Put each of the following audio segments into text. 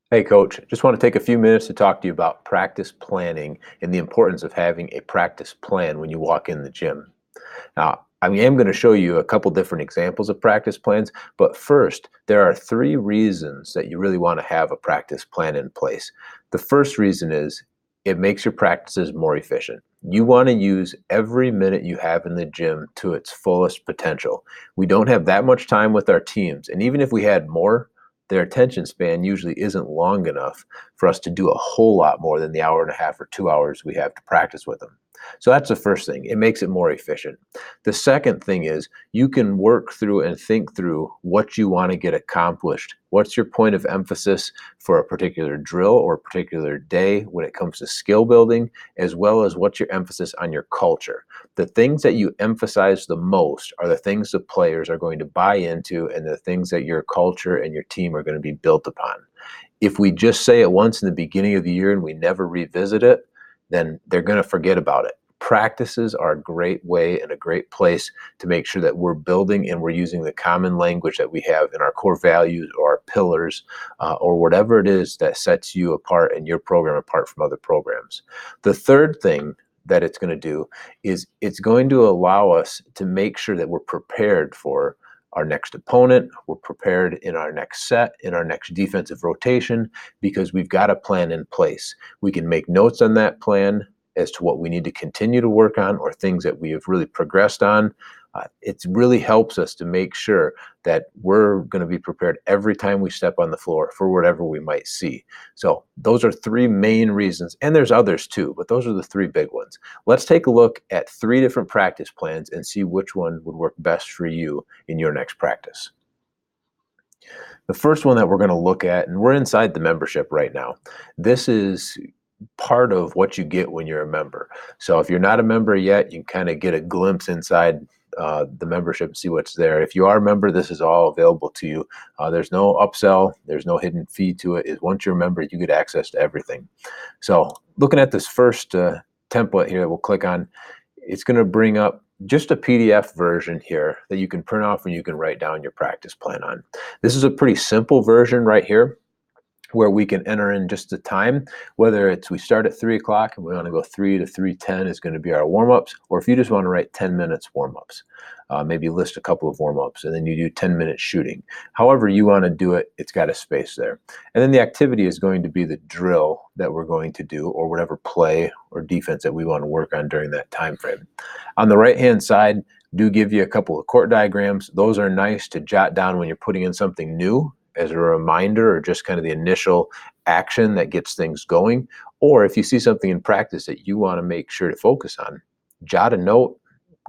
Hey, Coach, just want to take a few minutes to talk to you about practice planning and the importance of having a practice plan when you walk in the gym. Now, I am going to show you a couple different examples of practice plans, but first, there are three reasons that you really want to have a practice plan in place. The first reason is it makes your practices more efficient. You want to use every minute you have in the gym to its fullest potential. We don't have that much time with our teams, and even if we had more, their attention span usually isn't long enough for us to do a whole lot more than the hour and a half or 2 hours we have to practice with them. So that's the first thing. It makes it more efficient. The second thing is you can work through and think through what you want to get accomplished. What's your point of emphasis for a particular drill or a particular day when it comes to skill building, as well as what's your emphasis on your culture? The things that you emphasize the most are the things the players are going to buy into and the things that your culture and your team are going to be built upon. If we just say it once in the beginning of the year and we never revisit it, then they're going to forget about it. Practices are a great way and a great place to make sure that we're building and we're using the common language that we have in our core values or our pillars or whatever it is that sets you apart and your program apart from other programs. The third thing that it's going to do is it's going to allow us to make sure that we're prepared for our next opponent, we're prepared in our next set, in our next defensive rotation, because we've got a plan in place. We can make notes on that plan as to what we need to continue to work on or things that we have really progressed on. It really helps us to make sure that we're going to be prepared every time we step on the floor for whatever we might see. So those are three main reasons, and there's others too, but those are the three big ones. Let's take a look at three different practice plans and see which one would work best for you in your next practice. The first one that we're going to look at, and we're inside the membership right now. This is part of what you get when you're a member. So if you're not a member yet, you can kind of get a glimpse inside the membership and see what's there. If you are a member, this is all available to you. There's no upsell, there's no hidden fee to it. Once you're a member, you get access to everything. So looking at this first template here that we'll click on, it's going to bring up just a PDF version here that you can print off and you can write down your practice plan on. This is a pretty simple version right here where we can enter in just the time, whether it's we start at 3 o'clock and we want to go 3 to 3:10 is going to be our warm-ups, or if you just want to write 10 minutes warm-ups, maybe list a couple of warm-ups and then you do 10 minutes shooting. However you want to do it, it's got a space there. And then the activity is going to be the drill that we're going to do or whatever play or defense that we want to work on during that time frame. On the right-hand side, do give you a couple of court diagrams. Those are nice to jot down when you're putting in something new as a reminder or just kind of the initial action that gets things going. Or if you see something in practice that you want to make sure to focus on, jot a note,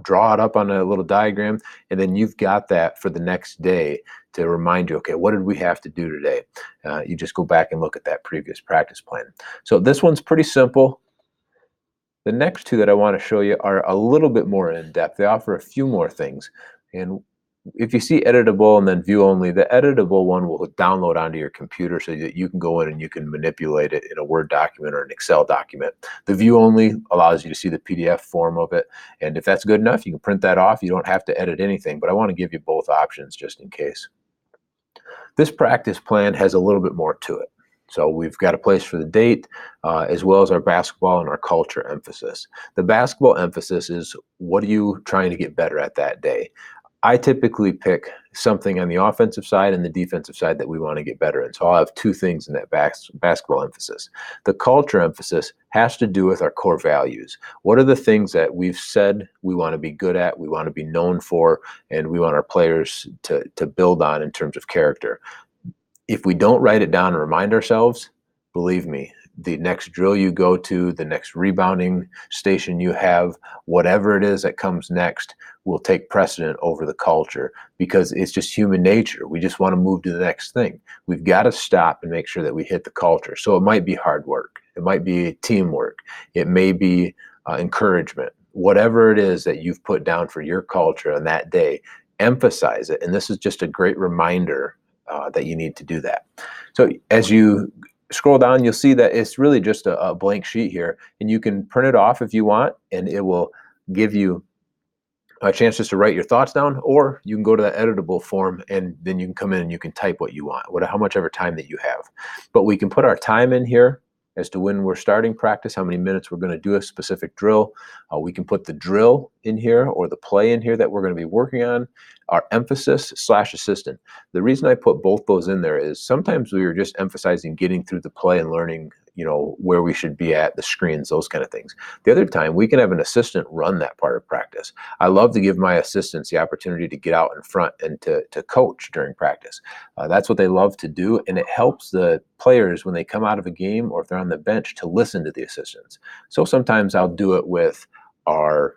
draw it up on a little diagram, and then you've got that for the next day to remind you, okay, what did we have to do today? You just go back and look at that previous practice plan. So this one's pretty simple. The next two that I want to show you are a little bit more in depth. They offer a few more things. And if you see editable and then view only, the editable one will download onto your computer so that you can go in and you can manipulate it in a Word document or an Excel document. The view only allows you to see the PDF form of it. And if that's good enough, you can print that off. You don't have to edit anything, but I want to give you both options just in case. This practice plan has a little bit more to it. So we've got a place for the date, as well as our basketball and our culture emphasis. The basketball emphasis is what are you trying to get better at that day? I typically pick something on the offensive side and the defensive side that we want to get better in. So I'll have two things in that basketball emphasis. The culture emphasis has to do with our core values. What are the things that we've said we want to be good at, we want to be known for, and we want our players to build on in terms of character? If we don't write it down and remind ourselves, believe me, the next drill you go to, the next rebounding station you have, whatever it is that comes next will take precedent over the culture because it's just human nature. We just want to move to the next thing. We've got to stop and make sure that we hit the culture. So it might be hard work. It might be teamwork. It may be encouragement. Whatever it is that you've put down for your culture on that day, emphasize it. And this is just a great reminder that you need to do that. So as you scroll down, you'll see that it's really just a blank sheet here, and you can print it off if you want, and it will give you a chance just to write your thoughts down, or you can go to that editable form and then you can come in and you can type what you want, how much ever time that you have. But we can put our time in here as to when we're starting practice, how many minutes we're going to do a specific drill. We can put the drill in here or the play in here that we're going to be working on, our emphasis / assistant. The reason I put both those in there is sometimes we are just emphasizing getting through the play and learning, where we should be at, the screens, those kind of things. The other time, we can have an assistant run that part of practice. I love to give my assistants the opportunity to get out in front and to coach during practice. That's what they love to do, and it helps the players when they come out of a game or if they're on the bench to listen to the assistants. So sometimes I'll do it with our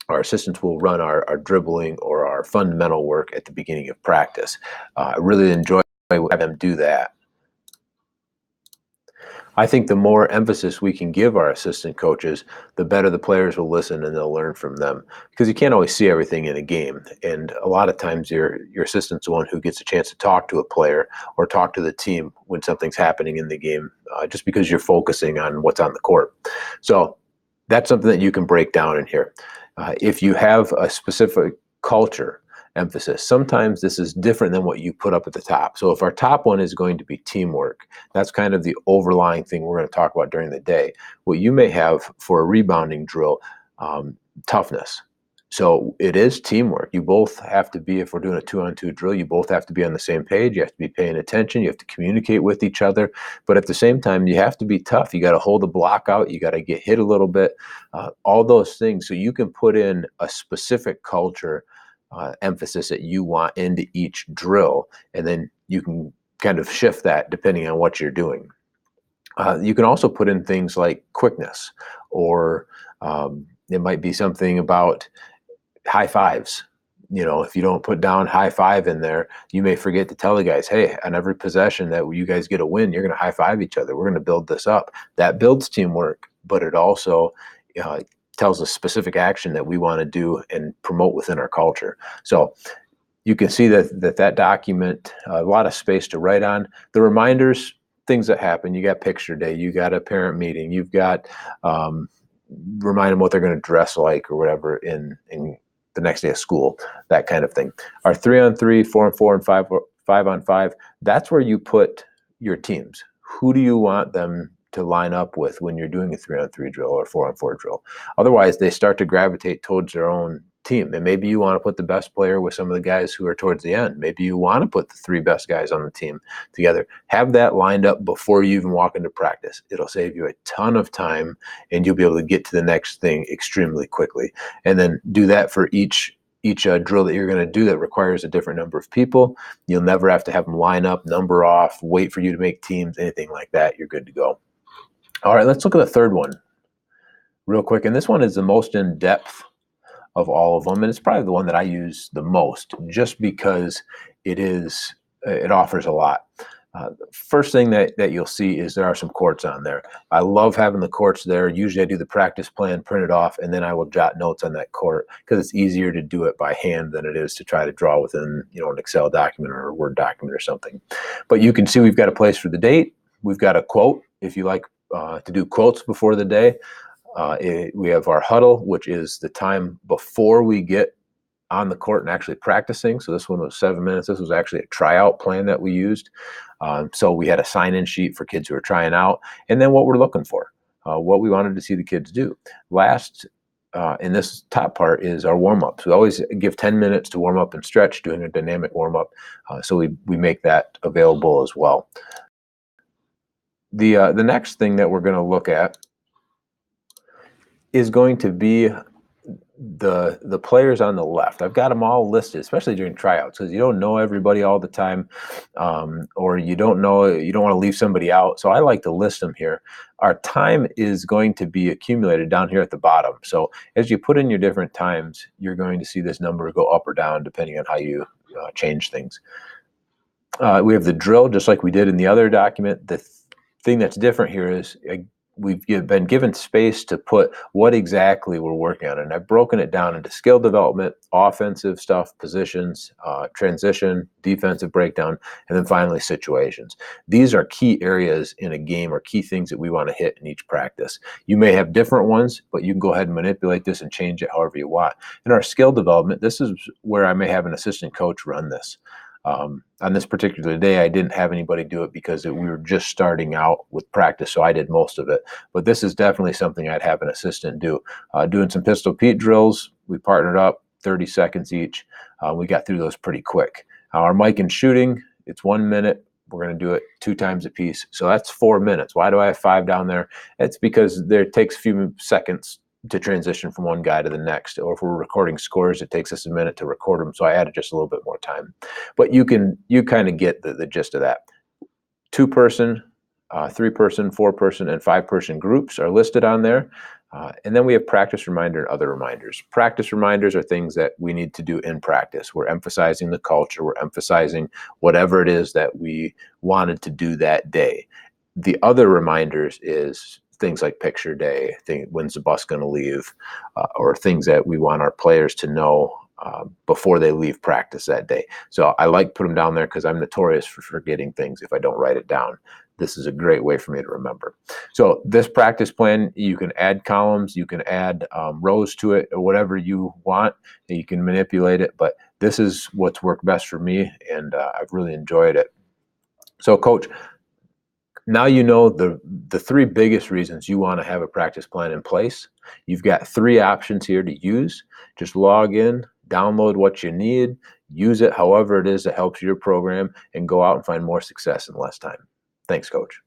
assistants will run our dribbling or our fundamental work at the beginning of practice. I really enjoy having them do that. I think the more emphasis we can give our assistant coaches, the better the players will listen and they'll learn from them. Because you can't always see everything in a game. And a lot of times your assistant's the one who gets a chance to talk to a player or talk to the team when something's happening in the game, just because you're focusing on what's on the court. So that's something that you can break down in here. If you have a specific culture emphasis, sometimes this is different than what you put up at the top. So if our top one is going to be teamwork, that's kind of the overlying thing we're going to talk about during the day. What you may have for a rebounding drill, toughness. So it is teamwork. You both have to be, if we're doing a 2-on-2 drill, you both have to be on the same page. You have to be paying attention. You have to communicate with each other. But at the same time, you have to be tough. You got to hold the block out. You got to get hit a little bit. All those things. So you can put in a specific culture emphasis that you want into each drill, and then you can kind of shift that depending on what you're doing. You can also put in things like quickness, or it might be something about high fives. If you don't put down high five in there, you may forget to tell the guys, hey, on every possession that you guys get a win, you're going to high five each other. We're going to build this up. That builds teamwork, but it also tells a specific action that we want to do and promote within our culture. So you can see that document, a lot of space to write on. The reminders, things that happen. You got picture day, you got a parent meeting, you've got remind them what they're going to dress like or whatever in the next day of school, that kind of thing. Our 3-on-3, 4-on-4, and 5-on-5, that's where you put your teams. Who do you want them to line up with when you're doing a 3-on-3 drill or 4-on-4 drill? Otherwise, they start to gravitate towards their own team. And maybe you want to put the best player with some of the guys who are towards the end. Maybe you want to put the 3 best guys on the team together. Have that lined up before you even walk into practice. It'll save you a ton of time, and you'll be able to get to the next thing extremely quickly. And then do that for each drill that you're going to do that requires a different number of people. You'll never have to have them line up, number off, wait for you to make teams, anything like that. You're good to go. All right, let's look at the third one real quick. And this one is the most in-depth of all of them, and it's probably the one that I use the most, just because it offers a lot. First thing that you'll see is there are some courts on there. I love having the courts there. Usually I do the practice plan, print it off, and then I will jot notes on that court, because it's easier to do it by hand than it is to try to draw within an Excel document or a Word document or something. But you can see we've got a place for the date. We've got a quote if you like to do quotes before the day. We have our huddle, which is the time before we get on the court and actually practicing. So this one was 7 minutes. This was actually a tryout plan that we used. So we had a sign-in sheet for kids who are trying out, and then what we're looking for, what we wanted to see the kids do. Last, in this top part, is our warm-ups. We always give 10 minutes to warm up and stretch, doing a dynamic warm-up. So we make that available as well. The next thing that we're going to look at is going to be the players on the left. I've got them all listed, especially during tryouts, because you don't know everybody all the time, or you don't want to leave somebody out. So I like to list them here. Our time is going to be accumulated down here at the bottom. So as you put in your different times, you're going to see this number go up or down depending on how you change things. We have the drill, just like we did in the other document. The thing that's different here is been given space to put what exactly we're working on. And I've broken it down into skill development, offensive stuff, positions, transition, defensive breakdown, and then finally situations. These are key areas in a game or key things that we want to hit in each practice. You may have different ones, but you can go ahead and manipulate this and change it however you want. In our skill development, this is where I may have an assistant coach run this. On this particular day, I didn't have anybody do it because we were just starting out with practice, so I did most of it. But this is definitely something I'd have an assistant do. Doing some Pistol Pete drills, we partnered up, 30 seconds each. We got through those pretty quick. Our mic and shooting, it's 1 minute. We're going to do it 2 times a piece. So that's 4 minutes. Why do I have 5 down there? It's because it takes a few seconds to transition from one guy to the next. Or if we're recording scores, it takes us a minute to record them. So I added just a little bit more time. But you kind of get the gist of that. 2-person, 3-person, 4-person, and 5-person groups are listed on there. And then we have practice reminder and other reminders. Practice reminders are things that we need to do in practice. We're emphasizing the culture. We're emphasizing whatever it is that we wanted to do that day. The other reminders is things like picture day, when's the bus going to leave, or things that we want our players to know before they leave practice that day. So I like put them down there because I'm notorious for forgetting things if I don't write it down. This is a great way for me to remember. So this practice plan, you can add columns, you can add rows to it, or whatever you want. You can manipulate it, but this is what's worked best for me, and I've really enjoyed it. So, Coach, now you know the 3 biggest reasons you want to have a practice plan in place. You've got 3 options here to use. Just log in, download what you need, use it however it is that helps your program, and go out and find more success in less time. Thanks, Coach.